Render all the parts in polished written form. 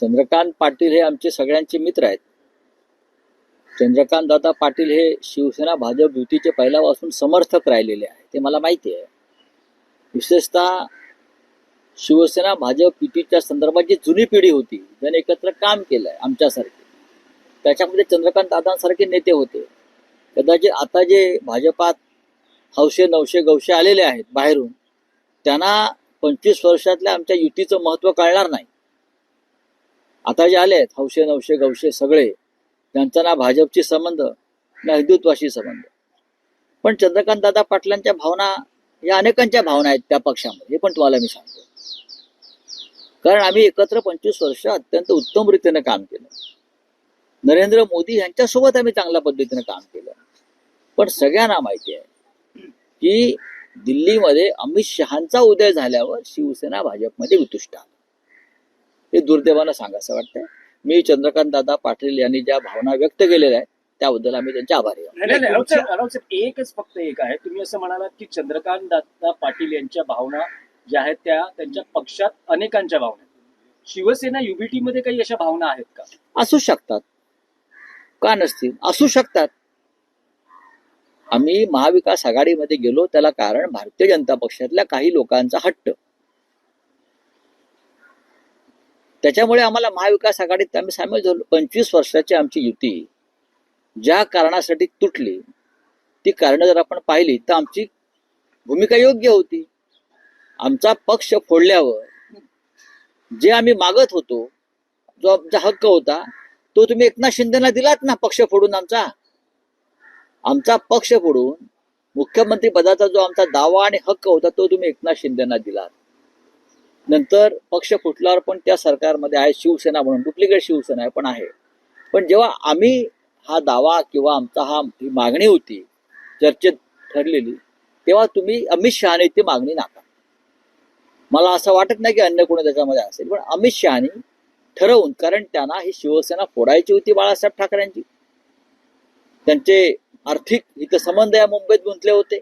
चंद्रकांत पाटील हे आमचे सगळ्यांचे मित्र आहेत. चंद्रकांत दादा पाटील हे शिवसेना भाजप युतीचे पहिल्यापासून समर्थक राहिलेले आहे, ते मला माहिती आहे. विशेषतः शिवसेना भाजप युतीच्या संदर्भात जी जुनी पिढी होती, ज्याने एकत्र काम केलंय आमच्यासारखे, त्याच्यामध्ये चंद्रकांत दादांसारखे नेते होते. कदाचित आता जे भाजपात हौशे नवशे गवशे आलेले आहेत बाहेरून, त्यांना 25 वर्षातल्या आमच्या युतीचं महत्त्व कळणार नाही. आता जे आले आहेत हौशे नवशे गवशे सगळे, त्यांचा ना भाजपशी संबंध ना हिंदुत्वाशी संबंध. पण चंद्रकांत दादा पाटलांच्या भावना या अनेकांच्या भावना आहेत त्या पक्षामध्ये, हे पण तुम्हाला मी सांगतो. कारण आम्ही एकत्र 25 वर्ष अत्यंत उत्तम रीतीने काम केलं. नरेंद्र मोदी यांच्यासोबत आम्ही चांगल्या पद्धतीने काम केलं. पण सगळ्यांना माहिती आहे की दिल्लीमध्ये अमित शहांचा उदय झाल्यावर शिवसेना भाजपमध्ये वितुष्ट आलं. हे दुर्दैवानं सांगायचं वाटतंय. मी चंद्रकांत दादा पाटील यांनी ज्या भावना व्यक्त केलेल्या आहेत त्याबद्दल आम्ही त्यांचे आभारी आहोत. एकच फक्त एक आहे, तुम्ही असं म्हणालात की चंद्रकांत दादा पाटील यांच्या भावना ज्या आहेत त्या त्यांच्या पक्षात अनेकांच्या भावना आहेत. शिवसेना युबीटी मध्ये काही अशा भावना आहेत का? असू शकतात, का नसतील, असू शकतात. आम्ही महाविकास आघाडीमध्ये गेलो त्याला कारण भारतीय जनता पक्षातल्या काही लोकांचा हट्ट. त्याच्यामुळे आम्हाला महाविकास आघाडीत आम्ही सामील झालो. 25 वर्षाची आमची युती ज्या कारणासाठी तुटली ती कारणं जर आपण पाहिली तर आमची भूमिका योग्य होती. आमचा पक्ष फोडल्यावर जे आम्ही मागत होतो, जो आमचा हक्क होता, तो तुम्ही एकनाथ शिंदेना दिलात ना. पक्ष फोडून आमचा पक्ष फोडून मुख्यमंत्री पदाचा जो आमचा दावा आणि हक्क होता तो तुम्ही एकनाथ शिंदेना दिलात. नंतर पक्ष फुटल्यावर पण त्या सरकारमध्ये आहे शिवसेना म्हणून, डुप्लिकेट शिवसेना आहे पण आहे. पण जेव्हा आम्ही हा दावा किंवा आमचा ही मागणी होती चर्चेत ठरलेली, तेव्हा तुम्ही अमित शहाने ती मागणी नाकारली. मला असं वाटत नाही की अन्य कोणी त्याच्यामध्ये असेल, पण अमित शहाने ठरवून, कारण त्यांना ही शिवसेना फोडायची होती बाळासाहेब ठाकरेंची. त्यांचे आर्थिक हितसंबंध या मुंबईत गुंतले होते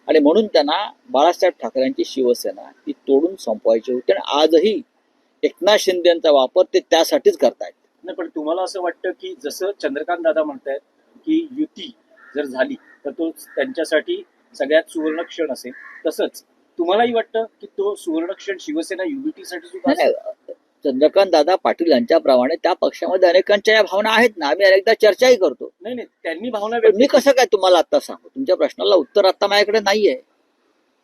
आणि म्हणून त्यांना बाळासाहेब ठाकरेंची शिवसेना ही तोडून संपवायची होती. आणि आजही एकनाथ शिंदेचा वापर ते त्यासाठीच करतायत. नाही, पण तुम्हाला असं वाटतं की जसं चंद्रकांत दादा म्हणतायत की युती जर झाली तर तो त्यांच्यासाठी सगळ्यात सुवर्ण क्षण असेल, तसंच तुम्हालाही वाटतं की तो सुवर्ण क्षण शिवसेना युबीटी साठी सुद्धा असेल? चंद्रकांत दादा पाटील यांच्याप्रमाणे त्या पक्षामध्ये अनेकांच्या या भावना आहेत ना. आम्ही अनेकदा चर्चाही करतो. नाही, त्यांनी भावना मी कसं काय तुम्हाला आता सांगू? तुमच्या प्रश्नाला उत्तर आता माझ्याकडे नाहीये.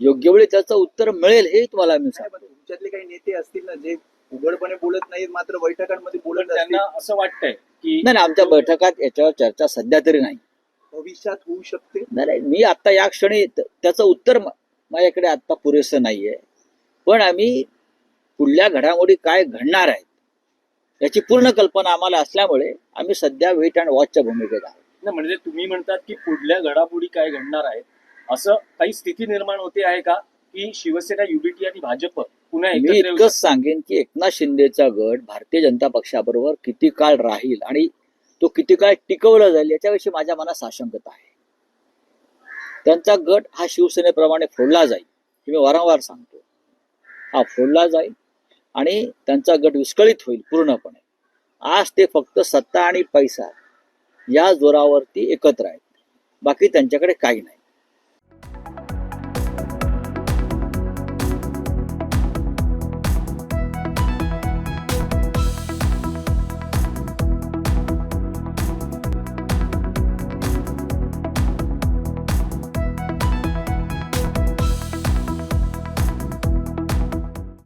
योग्य वेळी त्याचं उत्तर मिळेल हे तुम्हाला मी सांगतो. तुमच्यातले काही नेते असतील ना जे उघडपणे बोलत नाहीत मात्र बैठकांमध्ये बोलत, त्यांना असं वाटतंय की नाही, आमच्या बैठकात याच्यावर चर्चा सध्या तरी नाही. भविष्यात होऊ शकते? नाही, मी आता या क्षणी त्याचं उत्तर माझ्याकडे आता पुरेसं नाहीये. पण आम्ही पुढल्या घडामोडी काय घडणार आहेत याची पूर्ण कल्पना आम्हाला असल्यामुळे आम्ही सध्या वेट अँड वॉचच्या भूमिकेत आहोत. नाही, म्हणजे तुम्ही म्हणतात की पुढल्या घडामोडी काय घडणार आहेत, असं काही स्थिती निर्माण होते आहे का की शिवसेना युबीटी आणि भाजप पुन्हा मी इतकंच सांगेन की एकनाथ शिंदेचा गट भारतीय जनता पक्षाबरोबर किती काळ राहील आणि तो किती काळ टिकवला जाईल याच्याविषयी माझ्या मनात साशंकता आहे. त्यांचा गट हा शिवसेनेप्रमाणे फोडला जाईल हे मी वारंवार सांगतो. हा फोडला जाईल आणि त्यांचा गट विस्कळीत होईल पूर्णपणे. आज ते फक्त सत्ता आणि पैसा या जोरावरती एकत्र आहेत, बाकी त्यांच्याकडे काही नाही.